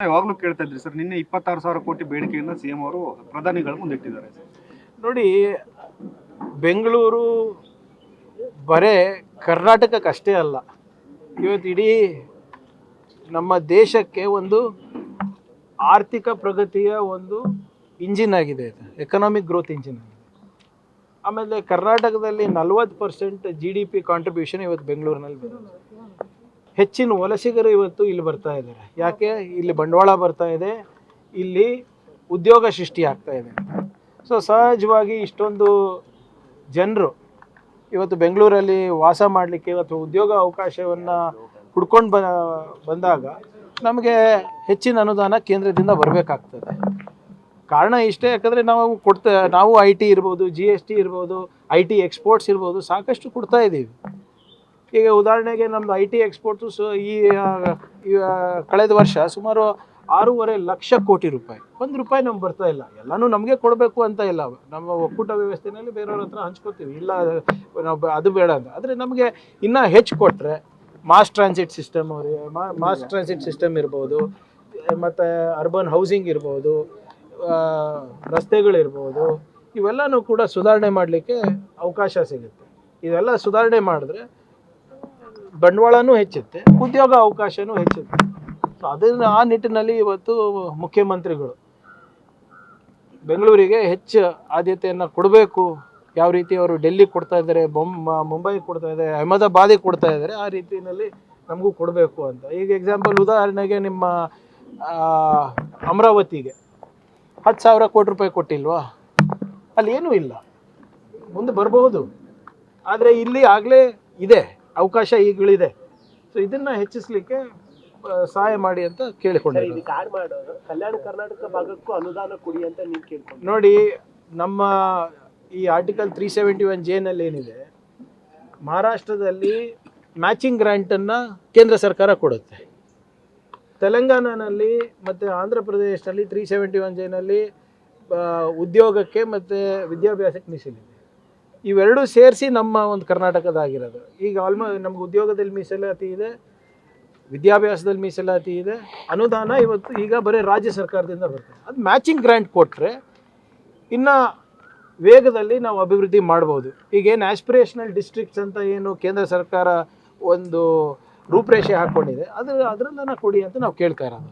ಯಾವಾಗಲೂ ಕೇಳ್ತಾ ಇದ್ರಿ ಸರ್. ನಿನ್ನೆ 26,000 ಕೋಟಿ ಬೇಡಿಕೆಯನ್ನು ಸಿಎಂ ಅವರು ಪ್ರಧಾನಿಗಳ ಮುಂದಿಟ್ಟಿದ್ದಾರೆ ಸರ್. ನೋಡಿ, ಬೆಂಗಳೂರು ಬರೇ ಕರ್ನಾಟಕಕ್ಕಷ್ಟೇ ಅಲ್ಲ, ಇವತ್ತು ಇಡೀ ನಮ್ಮ ದೇಶಕ್ಕೆ ಒಂದು ಆರ್ಥಿಕ ಪ್ರಗತಿಯ ಒಂದು ಇಂಜಿನ್ ಆಗಿದೆ. ಇದು ಎಕನಾಮಿಕ್ ಗ್ರೋತ್ ಇಂಜಿನ್ ಆಗಿದೆ. ಆಮೇಲೆ ಕರ್ನಾಟಕದಲ್ಲಿ 40% GDP ಕಾಂಟ್ರಿಬ್ಯೂಷನ್ ಇವತ್ತು ಬೆಂಗಳೂರಿನಲ್ಲಿ ಬರುತ್ತೆ. ಹೆಚ್ಚಿನ ವಲಸಿಗರು ಇವತ್ತು ಇಲ್ಲಿ ಬರ್ತಾ ಇದ್ದಾರೆ. ಯಾಕೆ? ಇಲ್ಲಿ ಬಂಡವಾಳ ಬರ್ತಾ ಇದೆ, ಇಲ್ಲಿ ಉದ್ಯೋಗ ಸೃಷ್ಟಿ ಆಗ್ತಾ ಇದೆ. ಸೊ ಸಹಜವಾಗಿ ಇಷ್ಟೊಂದು ಜನರು ಇವತ್ತು ಬೆಂಗಳೂರಲ್ಲಿ ವಾಸ ಮಾಡಲಿಕ್ಕೆ ಇವತ್ತು ಉದ್ಯೋಗ ಅವಕಾಶವನ್ನು ಹುಡ್ಕೊಂಡು ಬಂದಾಗ ನಮಗೆ ಹೆಚ್ಚಿನ ಅನುದಾನ ಕೇಂದ್ರದಿಂದ ಬರಬೇಕಾಗ್ತದೆ. ಕಾರಣ ಇಷ್ಟೇ, ಯಾಕಂದರೆ ನಾವು IT ಇರ್ಬೋದು, GST ಇರ್ಬೋದು, IT ಎಕ್ಸ್ಪೋರ್ಟ್ಸ್ ಇರ್ಬೋದು, ಸಾಕಷ್ಟು ಕೊಡ್ತಾ ಇದ್ದೀವಿ. ಈಗ ಉದಾಹರಣೆಗೆ ನಮ್ಮದು IT ಎಕ್ಸ್ಪೋರ್ಟ್ಸು ಈ ಕಳೆದ ವರ್ಷ ಸುಮಾರು 6.5 ಲಕ್ಷ ಕೋಟಿ ರೂಪಾಯಿ. ₹1 ನಮ್ಗೆ ಬರ್ತಾ ಇಲ್ಲ. ಎಲ್ಲನೂ ನಮಗೆ ಕೊಡಬೇಕು ಅಂತ ಇಲ್ಲ, ನಮ್ಮ ಒಕ್ಕೂಟ ವ್ಯವಸ್ಥೆಯಲ್ಲಿ ಬೇರೆಯವ್ರ ಹತ್ರ ಹಂಚ್ಕೋತೀವಿ, ಇಲ್ಲ ನಾವು ಅದು ಬೇಡ ಅಂತ. ಆದರೆ ನಮಗೆ ಇನ್ನೂ ಹೆಚ್ಚು ಕೊಟ್ಟರೆ ಮಾಸ್ ಟ್ರಾನ್ಸಿಟ್ ಸಿಸ್ಟಮ್ ಇರ್ಬೋದು, ಮತ್ತು ಅರ್ಬನ್ ಹೌಸಿಂಗ್ ಇರ್ಬೋದು, ರಸ್ತೆಗಳಿರ್ಬೋದು, ಇವೆಲ್ಲನೂ ಕೂಡ ಸುಧಾರಣೆ ಮಾಡಲಿಕ್ಕೆ ಅವಕಾಶ ಸಿಗುತ್ತೆ. ಇದೆಲ್ಲ ಸುಧಾರಣೆ ಮಾಡಿದ್ರೆ ಬಂಡವಾಳನೂ ಹೆಚ್ಚುತ್ತೆ, ಉದ್ಯೋಗ ಅವಕಾಶನೂ ಹೆಚ್ಚುತ್ತೆ. ಸೊ ಅದನ್ನು ಆ ನಿಟ್ಟಿನಲ್ಲಿ ಇವತ್ತು ಮುಖ್ಯಮಂತ್ರಿಗಳು ಬೆಂಗಳೂರಿಗೆ ಹೆಚ್ಚು ಆದ್ಯತೆಯನ್ನು ಕೊಡಬೇಕು. ಯಾವ ರೀತಿ ಅವರು ಡೆಲ್ಲಿಗೆ ಕೊಡ್ತಾ ಇದ್ದಾರೆ, ಮುಂಬೈಗೆ ಕೊಡ್ತಾ ಇದ್ದಾರೆ, ಅಹಮದಾಬಾದಿಗೆ ಕೊಡ್ತಾ ಇದ್ದಾರೆ, ಆ ರೀತಿಯಲ್ಲಿ ನಮಗೂ ಕೊಡಬೇಕು ಅಂತ. ಈಗ ಎಕ್ಸಾಂಪಲ್ ಉದಾಹರಣೆಗೆ ನಿಮ್ಮ ಅಮರಾವತಿಗೆ 10,000 ಕೋಟಿ ರೂಪಾಯಿ ಕೊಟ್ಟಿಲ್ವಾ? ಅಲ್ಲಿ ಏನೂ ಇಲ್ಲ, ಮುಂದೆ ಬರಬಹುದು. ಆದರೆ ಇಲ್ಲಿ ಆಗಲೇ ಇದೆ ಅವಕಾಶ, ಈಗಳಿದೆ. ಸೊ ಇದನ್ನು ಹೆಚ್ಚಿಸಲಿಕ್ಕೆ ಸಹಾಯ ಮಾಡಿ ಅಂತ ಕೇಳಿಕೊಂಡಿದ್ದೀನಿ. ಕಲ್ಯಾಣ ಕರ್ನಾಟಕ ಭಾಗಕ್ಕೂ ಅನುದಾನ ಕೊಡಿ ಅಂತ ನೀವು ಕೇಳ್ಕೊಂಡು. ನೋಡಿ, ನಮ್ಮ ಈ ಆರ್ಟಿಕಲ್ 371J ಏನಿದೆ, ಮಹಾರಾಷ್ಟ್ರದಲ್ಲಿ ಮ್ಯಾಚಿಂಗ್ ಗ್ರ್ಯಾಂಟನ್ನು ಕೇಂದ್ರ ಸರ್ಕಾರ ಕೊಡುತ್ತೆ. ತೆಲಂಗಾಣನಲ್ಲಿ ಮತ್ತು ಆಂಧ್ರ ಪ್ರದೇಶದಲ್ಲಿ 371J ಉದ್ಯೋಗಕ್ಕೆ ಮತ್ತು ವಿದ್ಯಾಭ್ಯಾಸಕ್ಕೆ ಮೀಸಲಿದೆ. ಇವೆರಡೂ ಸೇರಿಸಿ ನಮ್ಮ ಒಂದು ಕರ್ನಾಟಕದಾಗಿರೋದು. ಈಗ ಆಲ್ಮೋಸ್ಟ್ ನಮ್ಗೆ ಉದ್ಯೋಗದಲ್ಲಿ ಮೀಸಲಾತಿ ಇದೆ, ವಿದ್ಯಾಭ್ಯಾಸದಲ್ಲಿ ಮೀಸಲಾತಿ ಇದೆ. ಅನುದಾನ ಇವತ್ತು ಈಗ ಬರೀ ರಾಜ್ಯ ಸರ್ಕಾರದಿಂದ ಬರ್ತದೆ. ಅದು ಮ್ಯಾಚಿಂಗ್ ಗ್ರ್ಯಾಂಟ್ ಕೊಟ್ಟರೆ ಇನ್ನು ವೇಗದಲ್ಲಿ ನಾವು ಅಭಿವೃದ್ಧಿ ಮಾಡ್ಬೋದು. ಈಗೇನು ಆಸ್ಪಿರೇಷನಲ್ ಡಿಸ್ಟ್ರಿಕ್ಟ್ಸ್ ಅಂತ ಏನು ಕೇಂದ್ರ ಸರ್ಕಾರ ಒಂದು ರೂಪರೇಷೆ ಹಾಕ್ಕೊಂಡಿದೆ, ಅದರಲ್ಲೇ ಕೊಡಿ ಅಂತ ನಾವು ಕೇಳ್ತಾ ಇರೋದು.